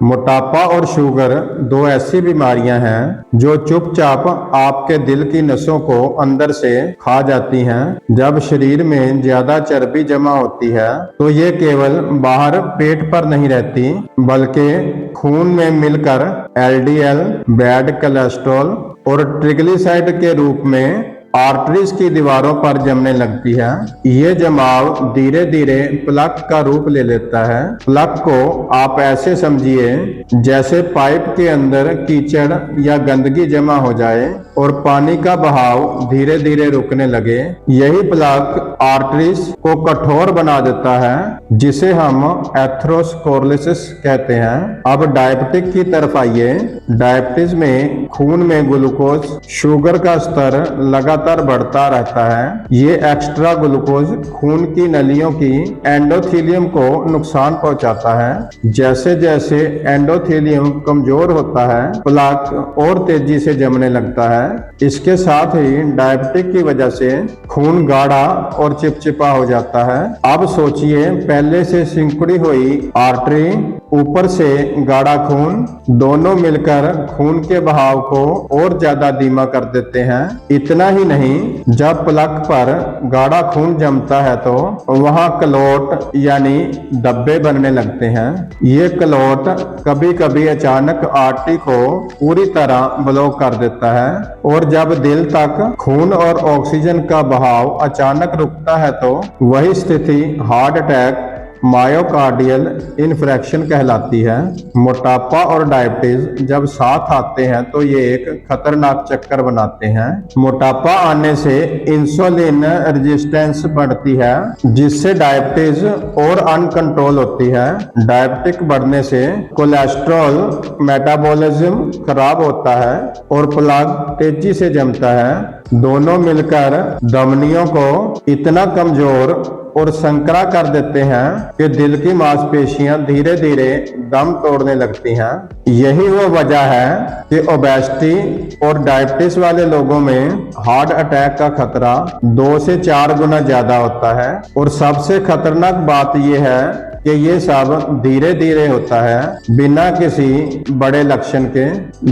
मोटापा और शुगर दो ऐसी बीमारियां हैं जो चुपचाप आपके दिल की नसों को अंदर से खा जाती हैं। जब शरीर में ज्यादा चर्बी जमा होती है तो ये केवल बाहर पेट पर नहीं रहती बल्कि खून में मिलकर एलडीएल, बैड कोलेस्ट्रॉल और ट्रिग्लिसराइड के रूप में आर्टरीज की दीवारों पर जमने लगती है। ये जमाव धीरे धीरे प्लक का रूप ले लेता है। प्लक को आप ऐसे समझिए जैसे पाइप के अंदर कीचड़ या गंदगी जमा हो जाए और पानी का बहाव धीरे धीरे रुकने लगे। यही प्लक आर्टरीज को कठोर बना देता है, जिसे हम एथेरोस्क्लेरोसिस कहते हैं। अब डायबिटिक की तरफ आइए। डायबिटीज में खून में ग्लूकोज, शुगर का स्तर लगातार बढ़ता रहता है। ये एक्स्ट्रा ग्लूकोज खून की नलियों की एंडोथेलियम को नुकसान पहुंचाता है। जैसे जैसे एंडोथेलियम कमजोर होता है, प्लक और तेजी से जमने लगता है। इसके साथ ही डायबिटिक की वजह से खून गाढ़ा और चिपचिपा हो जाता है। अब सोचिए, पहले से सिकुड़ी हुई आर्टरी, ऊपर से गाढ़ा खून, दोनों मिलकर खून के बहाव को और ज्यादा धीमा कर देते हैं। इतना ही नहीं, जब प्लक पर गाढ़ा खून जमता है तो वहां क्लॉट यानी धब्बे बनने लगते हैं। ये क्लॉट कभी कभी अचानक आर्टरी को पूरी तरह ब्लॉक कर देता है और जब दिल तक खून और ऑक्सीजन का बहाव अचानक रुकता है तो वही स्थिति हार्ट अटैक, मायोकार्डियल इन्फ्रेक्शन कहलाती है। मोटापा और डायबिटीज जब साथ आते हैं तो ये एक खतरनाक चक्कर बनाते हैं। मोटापा आने से इंसुलिन रेजिस्टेंस बढ़ती है, जिससे डायबिटीज और अनकंट्रोल होती है। डायबिटिक बढ़ने से कोलेस्ट्रॉल मेटाबॉलिज्म खराब होता है और प्लक तेजी से जमता है। दोनों मिलकर धमनियों को इतना कमजोर और संकरा कर देते हैं कि दिल की मांसपेशियां धीरे धीरे दम तोड़ने लगती हैं। यही वो वजह है कि ओबेसिटी और डायबिटीज वाले लोगों में हार्ट अटैक का खतरा 2 से 4 गुना ज्यादा होता है। और सबसे खतरनाक बात यह है कि ये सब धीरे धीरे होता है, बिना किसी बड़े लक्षण के।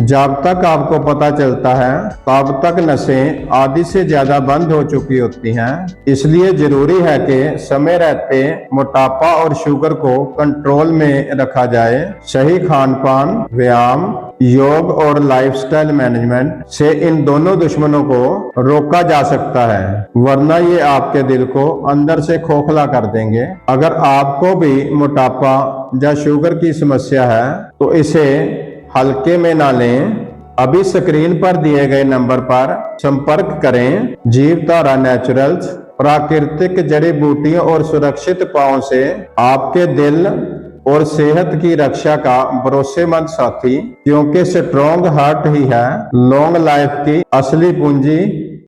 जब तक आपको पता चलता है तब तक नसें आधी से ज्यादा बंद हो चुकी होती हैं। इसलिए जरूरी है कि समय रहते मोटापा और शुगर को कंट्रोल में रखा जाए। सही खान पान, व्यायाम, योग और लाइफस्टाइल मैनेजमेंट से इन दोनों दुश्मनों को रोका जा सकता है, वरना ये आपके दिल को अंदर से खोखला कर देंगे। अगर आपको भी मोटापा या शुगर की समस्या है तो इसे हल्के में ना लें। अभी स्क्रीन पर दिए गए नंबर पर संपर्क करें। जीवधारा नेचुरल्स प्राकृतिक जड़ी बूटियों और सुरक्षित उपायों से आपके दिल और सेहत की रक्षा का भरोसेमंद साथी, क्योंकि स्ट्रॉन्ग हार्ट ही है लॉन्ग लाइफ की असली पूंजी।